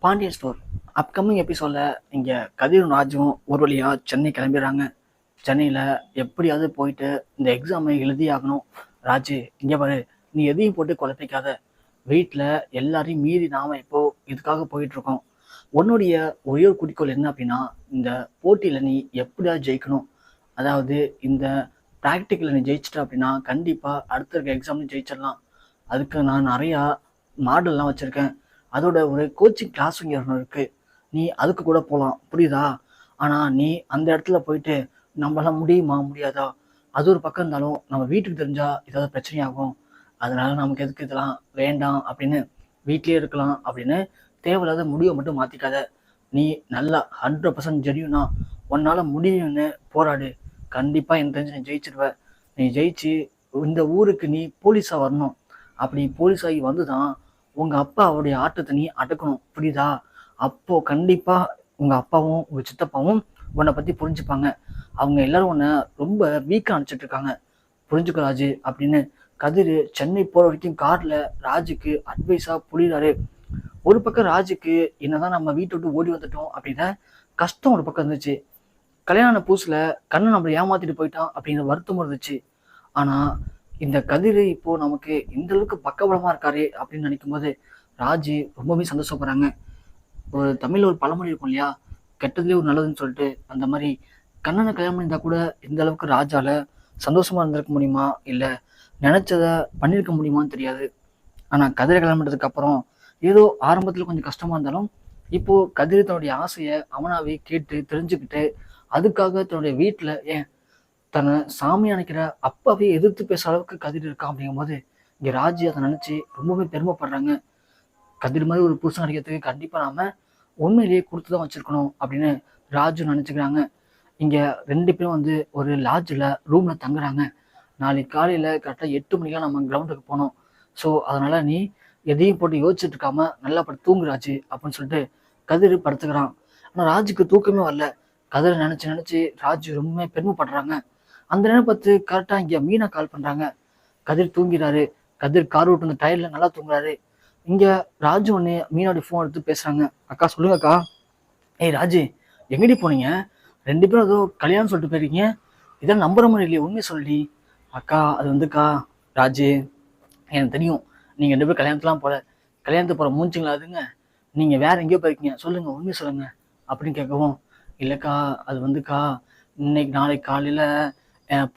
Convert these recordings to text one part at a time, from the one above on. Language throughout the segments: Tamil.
பாண்டியன் ஸ்டோர் அப்கமிங் எபிசோடில் இங்கே கதிரும் ராஜும் ஒரு வழியாக சென்னை கிளம்பிடுறாங்க. சென்னையில் எப்படியாவது போயிட்டு இந்த எக்ஸாமை எழுதி ஆகணும். ராஜு, இங்கே பாரு, நீ எதையும் போட்டு குழப்பிக்காத. வீட்டில் எல்லாரையும் மீறி நாம் இப்போ இதுக்காக போயிட்டுருக்கோம். உன்னுடைய ஒரே ஒரு குறிக்கோள் என்ன அப்படின்னா, இந்த போட்டியில் நீ எப்படியாவது ஜெயிக்கணும். அதாவது இந்த ப்ராக்டிக்கலில் நீ ஜெயிச்சிட்ட அப்படின்னா கண்டிப்பாக அடுத்த இருக்க எக்ஸாம்லையும் ஜெயிச்சிடலாம். அதுக்கு நான் நிறையா மாடல்லாம் வச்சுருக்கேன். அதோட ஒரு கோச்சிங் கிளாஸ் இங்கே ஒன்று இருக்குது. நீ அதுக்கு கூட போகலாம், புரியுதா? ஆனால் நீ அந்த இடத்துல போயிட்டு நம்மளால முடியுமா முடியாதா, அது ஒரு பக்கம் இருந்தாலும் நம்ம வீட்டுக்கு தெரிஞ்சால் ஏதாவது பிரச்சனையாகும். அதனால நமக்கு எதுக்கு இதெல்லாம் வேண்டாம் அப்படின்னு வீட்லேயே இருக்கலாம் அப்படின்னு தேவையில்லாத முடிவை மட்டும் மாற்றிக்காத. நீ நல்லா 100% ஜெனியூனா உன்னால் முடியும்னு போராடு. கண்டிப்பாக எனக்கு தெரிஞ்சு நீ ஜெயிச்சிடுவ. நீ ஜெயிச்சு இந்த ஊருக்கு நீ போலீஸாக வரணும். அப்படி போலீஸாகி வந்து தான் உங்கள் அப்பா அவருடைய ஆட்டத்தை நீ அடக்கணும், புரியுதா? அப்போது கண்டிப்பாக உங்கள் அப்பாவும் உங்கள் சித்தப்பாவும் உன்னை பற்றி புரிஞ்சுப்பாங்க. அவங்க எல்லாரும் உன்னை ரொம்ப வீக்காக அனுப்பிச்சிட்டு இருக்காங்க, புரிஞ்சுக்க ராஜு அப்படின்னு கதிர் சென்னை போகிற வரைக்கும் காரில் ராஜுக்கு அட்வைஸாக புரியுறாரு. ஒரு பக்கம் ராஜுக்கு என்னதான் நம்ம வீட்டை விட்டு ஓடி வந்துட்டோம் அப்படின்னா கஷ்டம் ஒரு பக்கம் இருந்துச்சு. கல்யாண புதுசில் கண்ணன் நம்மளை ஏமாத்திட்டு போயிட்டான் அப்படிங்கிற வருத்தமும் இருந்துச்சு. ஆனால் இந்த கதிர் இப்போ நமக்கு இந்த அளவுக்கு பக்கபலமாக இருக்காரு அப்படின்னு நினைக்கும் போது ராஜு ரொம்பவே சந்தோஷப்படுறாங்க. ஒரு தமிழில் ஒரு பழமொழி இருக்கும் இல்லையா, கெட்டதுலேயே ஒரு நல்லதுன்னு சொல்லிட்டு, அந்த மாதிரி கண்ணனை கல்யாணம் பண்ணியிருந்தா கூட இந்த அளவுக்கு ராஜால சந்தோஷமா இருந்திருக்க முடியுமா, இல்லை நினைச்சதை பண்ணியிருக்க முடியுமான்னு தெரியாது. ஆனால் கதிரை கல்யாணம் பண்ணதுக்கு அப்புறம் ஏதோ ஆரம்பத்தில் கொஞ்சம் கஷ்டமா இருந்தாலும் இப்போ கதிர் தன்னுடைய ஆசையை அவனாவே கேட்டு தெரிஞ்சுக்கிட்டு அதுக்காக தன்னுடைய வீட்டில் தன்னை சாமி நினைக்கிற அப்பாவே எதிர்த்து பேசுற அளவுக்கு கதிர் இருக்கான். அப்படிங்கும் போது இங்கே ராஜி அதை நினச்சி ரொம்பவே பெருமைப்படுறாங்க. கதிர் மாதிரி ஒரு புருஷன் கிடைக்கிறதுக்கு கண்டிப்பாக நாம உண்மையிலேயே கொடுத்து தான் வச்சிருக்கணும் அப்படின்னு ராஜு நினச்சிக்கிறாங்க. இங்கே 2 பேரும் வந்து ஒரு லாட்ஜில் ரூமில் தங்குறாங்க. நாளைக்கு காலையில் கரெக்டாக 8 மணிக்கெலாம் நம்ம கிரவுண்டுக்கு போனோம். ஸோ அதனால் நீ எதையும் போட்டு யோசிச்சுட்டு இருக்காம நல்லா படுத்து தூங்குறாச்சு அப்படின்னு சொல்லிட்டு கதிர் படுத்துக்கிறான். ஆனால் ராஜுக்கு தூக்கமே வரல. கதிரை நினச்சி ராஜு ரொம்ப பெருமைப்படுறாங்க. அந்த நேரம் பார்த்து கரெக்டாக இங்கே மீனா கால் பண்ணுறாங்க. கதிர் தூங்கிறாரு. கதிர் கார் விட்டு அந்த டயரில் நல்லா தூங்குறாரு. இங்கே ராஜு ஒன்று மீனாவுடைய ஃபோன் எடுத்து பேசுகிறாங்க. அக்கா சொல்லுங்க அக்கா. ஏய் ராஜு, எங்கடி போனீங்க? 2 பேரும் ஏதோ கல்யாணம் சொல்லிட்டு போயிருக்கீங்க. இதெல்லாம் நம்புற மாதிரி இல்லையே, உண்மையை சொல்லி. அக்கா அது வந்துக்கா ராஜு, எனக்கு தெரியும் நீங்கள் 2 பேரும் கல்யாணத்துலாம் போல. கல்யாணத்துக்கு போகிற மூஞ்சிங்களா அதுங்க? நீங்கள் வேற எங்கேயோ போயிருக்கீங்க, சொல்லுங்கள் உண்மையை சொல்லுங்கள் அப்படின்னு கேட்கவும், இல்லைக்கா அது வந்துக்கா நாளைக்கு காலையில்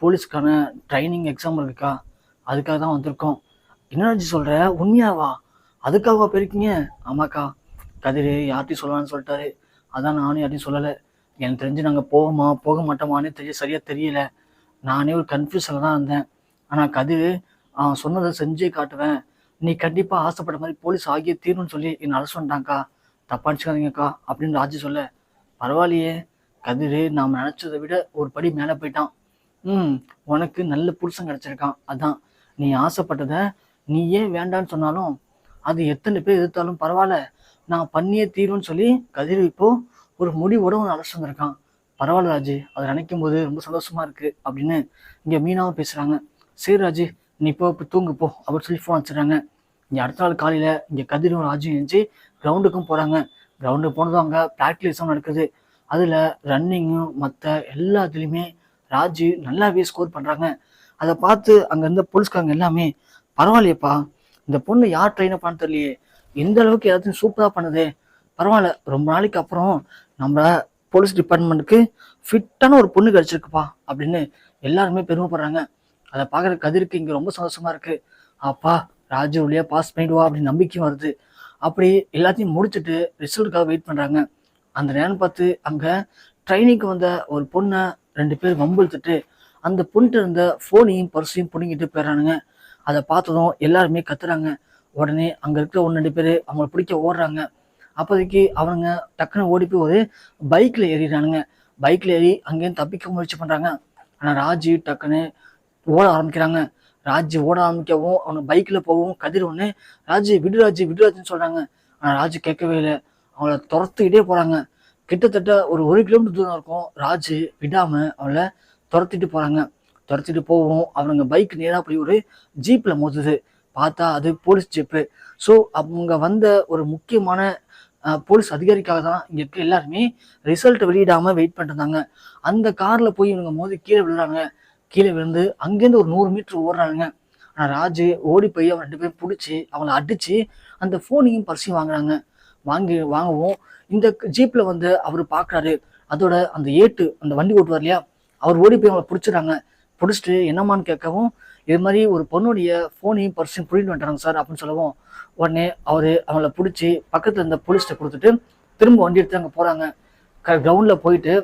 போலீஸ்க்கான ட்ரைனிங் எக்ஸாம் இருக்குக்கா, அதுக்காக தான் வந்திருக்கோம். என்னடாச்சு சொல்கிற, உண்மையாவா? அதுக்காகவா போயிருக்கீங்க? ஆமாக்கா, கதிர் யார்ட்டையும் சொல்லலான்னு சொல்லிட்டாரு. அதான் நானும் யார்ட்டையும் சொல்லலை. எனக்கு தெரிஞ்சு நாங்கள் போக மாட்டோமானே சரியாக தெரியல. நானே ஒரு கன்ஃபியூஷனில் தான் இருந்தேன். ஆனால் கதிர் சொன்னதை செஞ்சே காட்டுவேன், நீ கண்டிப்பாக ஆசைப்பட்ட மாதிரி போலீஸ் ஆகியே தீர்ணும்னு சொல்லி என்னை அழைச்சு வந்துட்டாங்க்கா, தப்பாடிச்சுக்காதீங்கக்கா அப்படின்னு ராஜு சொல்ல, பரவாயில்லையே கதிர் நாம் நினச்சதை விட ஒரு படி மேலே போயிட்டான். உனக்கு நல்ல புருஷன் கிடச்சிருக்கான். அதான் நீ ஆசைப்பட்டதை நீ ஏன் வேண்டான்னு சொன்னாலும் அது எத்தனை பேர் எதிர்த்தாலும் பரவாயில்ல, நான் பண்ணியே தீரும்னு சொல்லி கதிர் இப்போ ஒரு முடிவோட ஒன்று அழைச்சி வந்திருக்கான். பரவாயில்ல ராஜு, அதை நினைக்கும் போது ரொம்ப சந்தோஷமா இருக்கு அப்படின்னு இங்கே மீனாவும் பேசுகிறாங்க. சரி ராஜு, நீ இப்போ தூங்கு போ அப்படின்னு சொல்லி ஃபோன் வச்சுறாங்க. இங்கே அடுத்த நாள் காலையில் இங்கே கதிரும் ராஜும் எழுந்து கிரவுண்டுக்கும் போகிறாங்க. கிரவுண்டுக்கு போனதும் அங்கே ப்ராக்டிஸ் எக்ஸாம் நடக்குது. அதில் ரன்னிங்கும் மற்ற எல்லாத்துலேயுமே ராஜு நல்லாவே ஸ்கோர் பண்ணுறாங்க. அதை பார்த்து அங்கே இருந்த போலீஸ்காரங்க எல்லாமே, பரவாயில்லையப்பா, இந்த பொண்ணு யார் ட்ரெயின் பண்ண தெரியலையே, எந்த அளவுக்கு எல்லாத்தையும் சூப்பராக பண்ணுது, பரவாயில்ல, ரொம்ப நாளைக்கு அப்புறம் நம்ம போலீஸ் டிபார்ட்மெண்ட்டுக்கு ஃபிட்டான ஒரு பொண்ணு கிடச்சிருக்குப்பா அப்படின்னு எல்லாருமே பெருமைப்படுறாங்க. அதை பார்க்குற கதிருக்கு இங்கே ரொம்ப சந்தோஷமா இருக்கு. அப்பா ராஜு வழியாக பாஸ் பண்ணிடுவா அப்படின்னு நம்பிக்கையும் வருது. அப்படி எல்லாத்தையும் முடிச்சுட்டு ரிசல்ட்டுக்காக வெயிட் பண்ணுறாங்க. அந்த நேரம் பார்த்து அங்கே ட்ரைனிங்க்கு வந்த ஒரு பொண்ணை 2 பேர் வம்பிழுத்துட்டு அந்த பொண்ணுட்டு இருந்த ஃபோனையும் பர்ஸையும் பிடிங்கிட்டு போயிடறானுங்க. அதை பார்த்ததும் எல்லாருமே கத்துறாங்க. உடனே அங்கே இருக்கிற 1-2 பேர் அவங்கள பிடிக்க ஓடுறாங்க. அப்போதைக்கு அவங்க டக்குன்னு ஓடி போய் ஒரு பைக்கில் ஏறிடுறானுங்க. பைக்கில் ஏறி அங்கேயும் தப்பிக்க முயற்சி பண்ணுறாங்க. ஆனால் ராஜு டக்குன்னு ஓட ஆரம்பிக்கிறாங்க. ராஜு ஓட ஆரம்பிக்கவும் அவங்க பைக்கில் போகவும் கதிர் ஒன்று ராஜு விடுராஜுன்னு சொல்கிறாங்க. ஆனால் ராஜு கேட்கவே இல்லை. அவங்கள துரத்துக்கிட்டே போகிறாங்க. கிட்டத்தட்ட ஒரு 1 கிலோமீட்டர் தூரம் இருக்கும். ராஜு விடாமல் அவளை துரத்திட்டு போகிறாங்க. துரத்திட்டு போகவும் அவங்க பைக் நேராக போய் ஒரு ஜீப்பில் மோதுது. பார்த்தா அது போலீஸ் ஜீப்பு. ஸோ அவங்க வந்த ஒரு முக்கியமான போலீஸ் அதிகாரிக்காக தான் இங்க இருக்க எல்லாருமே ரிசல்ட் வெளியிடாம வெயிட் பண்ணிருந்தாங்க. அந்த கார்ல போய் இவங்க மோதி கீழே விழுறாங்க. கீழே விழுந்து அங்கேருந்து ஒரு 100 மீட்டர் ஓடுறாங்க. ஆனா ராஜு ஓடி போய் அவன் 2 பேரும் பிடிச்சி அவங்கள அடிச்சு அந்த போனையும் பர்ஸையும் வாங்குறாங்க. வாங்கவும் இந்த ஜீப்ல வந்து அவரு பாக்குறாரு. அதோட அந்த அந்த வண்டி ஓட்டுவார் இல்லையா, அவர் ஓடி போய் அவங்களை பிடிச்சிடறாங்க. பிடிச்சிட்டு என்னம்மான்னு கேட்கவும், இது மாதிரி ஒரு பொண்ணுடைய போனையும் பர்ஸையும் பிடிட்டு வந்துட்டாங்க சார் அப்படின்னு சொல்லவும், உடனே அவங்கள பிடிச்சி பக்கத்துல இருந்த போலீஸ்கிட்ட கொடுத்துட்டு திரும்ப வண்டி எடுத்து அங்க போறாங்க. கிரவுண்ட்ல போயிட்டு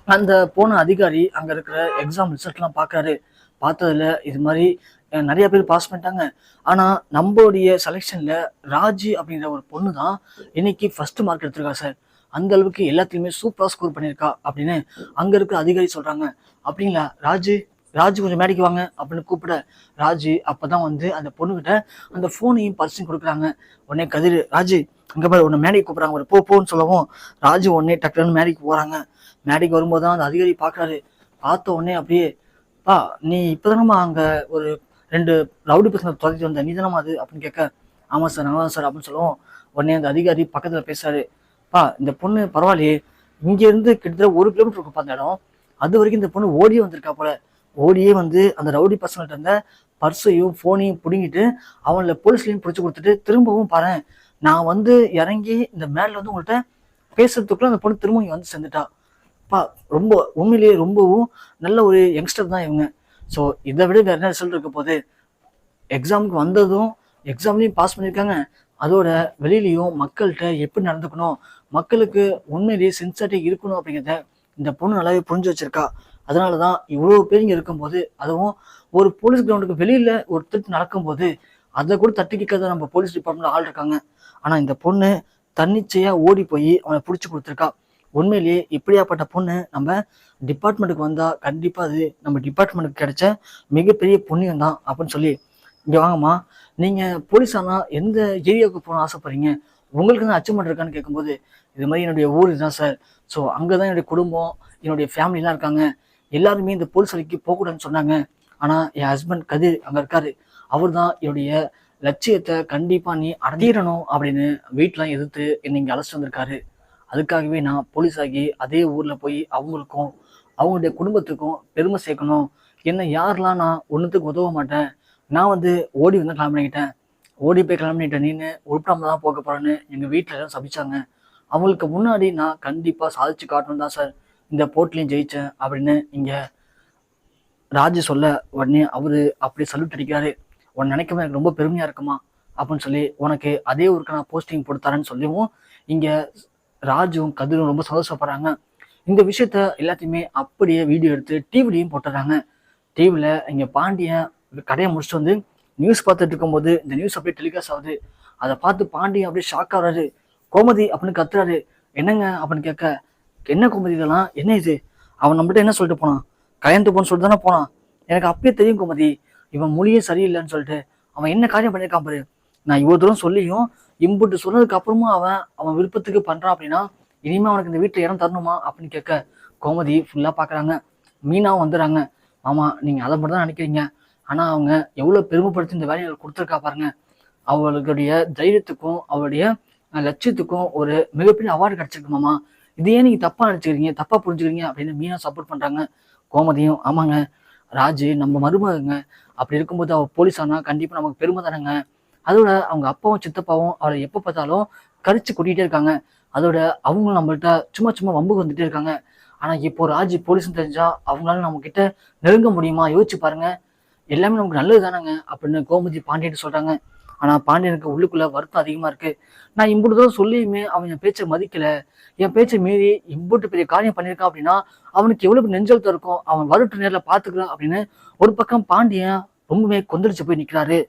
அந்த போன அதிகாரி அங்க இருக்கிற எக்ஸாம் ரிசல்ட்லாம் பார்க்குறாரு. பார்த்ததுல இது மாதிரி நிறைய பேர் பாஸ் பண்ணிட்டாங்க. ஆனா நம்மளுடைய செலெக்ஷன்ல ராஜி அப்படிங்கிற ஒரு பொண்ணு தான் இன்னைக்கு ஃபர்ஸ்ட் மார்க் எடுத்திருக்கா சார். அந்த அளவுக்கு எல்லாத்துலயுமே சூப்பரா ஸ்கோர் பண்ணியிருக்கா அப்படின்னு அங்க இருக்கிற அதிகாரி சொல்றாங்க. அப்படிங்களா ராஜு, ராஜு கொஞ்சம் மேடைக்கு வாங்க அப்படின்னு கூப்பிட ராஜு அப்பதான் வந்து அந்த பொண்ணுகிட்ட அந்த போனையும் பர்ஸையும் கொடுக்குறாங்க. உடனே கதிர், ராஜு அங்க பாரு உன்னை மேடைக்கு கூப்பிடுறாங்க, ஒரு போன்னு சொல்லவும் ராஜு உடனே டக்குன்னு மேடைக்கு போறாங்க. மேடைக்கு வரும்போது தான் அந்த அதிகாரி பாக்குறாரு. பார்த்த உடனே அப்படியே, பா நீ இப்பதானமா அங்க ஒரு 2 ரவுடி பசங்க துரத்திட்டு வந்த, நீ தானமா அது அப்படின்னு கேட்க, ஆமா சார் நான் சார் அப்படின்னு சொல்லுவோம். உடனே அந்த அதிகாரி பக்கத்துல பேசுறாரு, பா இந்த பொண்ணு பரவாயில்லையே, இங்க இருந்து கிட்டத்தட்ட 1 கிலோமீட்டர் இருக்கும் அந்த இடம், அது வரைக்கும் இந்த பொண்ணு ஓடியே வந்திருக்கா போல. ஓடியே வந்து அந்த ரவுடி பசங்கள்ட்ட இருந்த பர்ஸையும் போனையும் பிடுங்கிட்டு அவங்கள போலீஸ்லையும் பிடிச்சி கொடுத்துட்டு திரும்பவும் பாரு, நான் வந்து இறங்கி இந்த மேல வந்து உங்கள்கிட்ட பேசுறதுக்குள்ள அந்த பொண்ணு திரும்ப இங்க வந்து சேர்ந்துட்டா. பா ரொம்ப உண்மையிலேயே ரொம்பவும் நல்ல ஒரு யங்ஸ்டர் தான் இவங்க. ஸோ இதை விட வேற என்ன ரிசல்ட் இருக்க போகுது. எக்ஸாமுக்கு வந்ததும் எக்ஸாம்லையும் பாஸ் பண்ணியிருக்காங்க. அதோட வெளியிலையும் மக்கள்கிட்ட எப்படி நடந்துக்கணும், மக்களுக்கு உண்மையிலேயே சின்சியரிட்டி இருக்கணும் அப்படிங்கிறத இந்த பொண்ணு நல்லாவே புரிஞ்சு வச்சிருக்கா. அதனாலதான் இவ்வளவு பேர் இங்க இருக்கும்போது, அதுவும் ஒரு போலீஸ் கிரவுண்டுக்கு வெளியில ஒரு திருட்டு நடக்கும்போது அதை கூட தட்டி கேட்காத நம்ம போலீஸ் டிபார்ட்மெண்ட்ல ஆள் இருக்காங்க. ஆனா இந்த பொண்ணு தன்னிச்சையா ஓடி போய் அவனை பிடிச்சி கொடுத்துருக்கா. உண்மையிலேயே இப்படியாப்பட்ட பொண்ணு நம்ம டிபார்ட்மெண்ட்டுக்கு வந்தா கண்டிப்பா அது நம்ம டிபார்ட்மெண்ட்டுக்கு கிடைச்ச மிகப்பெரிய புண்ணியம் தான் அப்படின்னு சொல்லி, இங்க வாங்கம்மா, நீங்க போலீஸ் ஆனா எந்த ஏரியாவுக்கு போகணும்னு ஆசைப்படுறீங்க, உங்களுக்கு தான் அச்சீவ்மெண்ட் இருக்கான்னு கேட்கும்போது, இது மாதிரி என்னுடைய ஊர் இதுதான் சார். ஸோ அங்கதான் என்னுடைய குடும்பம், என்னுடைய ஃபேமிலிலாம் இருக்காங்க. எல்லாருமே இந்த போலீஸ் வரைக்கும் போகக்கூடாதுன்னு சொன்னாங்க. ஆனா என் ஹஸ்பண்ட் கதிர் அங்க இருக்காரு. அவர் தான் என்னுடைய லட்சியத்தை கண்டிப்பா நீ அடையிடணும் அப்படின்னு வீட்டெலாம் எதிர்த்து என்னை இங்கே அழைச்சிட்டு வந்திருக்காரு. அதுக்காகவே நான் போலீஸ் ஆகி அதே ஊர்ல போய் அவங்களுக்கும் அவங்களுடைய குடும்பத்துக்கும் பெருமை சேர்க்கணும். என்ன யாரெல்லாம் நான் ஒன்றுத்துக்கு உதவ மாட்டேன், நான் வந்து ஓடி வந்து கிளம்பிட்டேன், ஓடி போய் கிளம்பிட்டேன், நீனு உருப்படாம தான் போக போறேன்னு எங்க வீட்டில எல்லாம் சபிச்சாங்க. அவங்களுக்கு முன்னாடி நான் கண்டிப்பா சாதிச்சு காட்டணும் தான் சார் இந்த போட்டிலையும் ஜெயிச்சேன் அப்படின்னு இங்க ராஜு சொல்ல, உடனே அவரு அப்படி சல்யூட் அடிக்கிறாரு. உன்னை நினைக்கும் எனக்கு ரொம்ப பெருமையா இருக்குமா அப்படின்னு சொல்லி, உனக்கு அதே ஊருக்கு நான் போஸ்டிங் கொடுத்தாரேன்னு சொல்லிவும் இங்க ராஜுவும் கதிரும் ரொம்ப சந்தோஷப்படுறாங்க. இந்த விஷயத்த எல்லாத்தையுமே அப்படியே வீடியோ எடுத்து டிவிலையும் போட்டுறாங்க. டிவில இங்க பாண்டியன் கடையை முடிச்சுட்டு வந்து நியூஸ் பார்த்துட்டு இருக்கும்போது இந்த நியூஸ் அப்படியே டெலிகாஸ்ட் ஆகுது. அதை பார்த்து பாண்டியன் அப்படியே ஷாக் ஆகுறாரு. கோமதி அப்படின்னு கத்துறாரு. என்னங்க அப்படின்னு கேட்க, என்ன கோமதி இதெல்லாம், என்ன இது, அவன் நம்மகிட்ட என்ன சொல்லிட்டு போனான், கல்யாணத்து போன்னு சொல்லிட்டு தானே போனான், எனக்கு அப்பயே தெரியும் கோமதி, இவன் மொழியே சரியில்லைன்னு சொல்லிட்டு அவன் என்ன காரியம் பண்ணியிருக்கான் பாரு. நான் இவ்வளவு தூரம் சொல்லியும் இம்புட்டு சொன்னதுக்கு அப்புறமா அவன் விருப்பத்துக்கு பண்றான் அப்படின்னா இனிமே அவனுக்கு இந்த வீட்டுல இடம் தரணுமா அப்படின்னு கேட்க, கோமதி ஃபுல்லா பாக்குறாங்க. மீனாவும் வந்துடுறாங்க. ஆமா நீங்க அதை மட்டும் தான் நினைக்கிறீங்க, ஆனா அவங்க எவ்வளவு பெருமைப்படுத்தி இந்த வேலையை கொடுத்துருக்கா பாருங்க. அவளுடைய தைரியத்துக்கும் அவளுடைய லட்சியத்துக்கும் ஒரு மிகப்பெரிய அவார்டு கிடைச்சிருக்கு மாமா. இதையே நீங்க தப்பா நினைச்சுக்கிறீங்க, தப்பா புரிஞ்சுக்கிறீங்க அப்படின்னு மீனா சப்போர்ட் பண்றாங்க. கோமதியும் ஆமாங்க, ராஜு நம்ம மருமகங்க, அப்படி இருக்கும்போது அவள் போலீஸ் ஆனா கண்டிப்பா நமக்கு பெருமை தானேங்க. அதோட அவங்க அப்பாவும் சித்தப்பாவும் அவளை எப்போ பார்த்தாலும் கரிச்சு கூட்டிகிட்டே இருக்காங்க. அதோட அவங்களும் நம்மள்கிட்ட சும்மா சும்மா வம்புக்கு வந்துட்டே இருக்காங்க. ஆனா இப்போ ராஜி போலீஸ்னு தெரிஞ்சா அவங்களால நம்ம கிட்ட நெருங்க முடியுமா, யோசிச்சு பாருங்க, எல்லாமே நமக்கு நல்லது தானேங்க அப்படின்னு கோமதி பாண்டியன் சொல்றாங்க. ஆனா பாண்டியனுக்கு உள்ளுக்குள்ள வருத்தம் அதிகமா இருக்கு. நான் இம்புட்டு தூரம் சொல்லியுமே அவன் என் பேச்சை மதிக்கல, என் பேச்சை மீறி இம்புட்டு பெரிய காரியம் பண்ணியிருக்கான் அப்படின்னா அவனுக்கு எவ்வளவு நெஞ்சழுத்தம் இருக்கும், அவன் வரட்டு நேரில் பாத்துக்கிறான் அப்படின்னு ஒரு பக்கம் பாண்டியன் ரொம்பவே கொந்தளிச்சு போய் நிக்கிறாரு.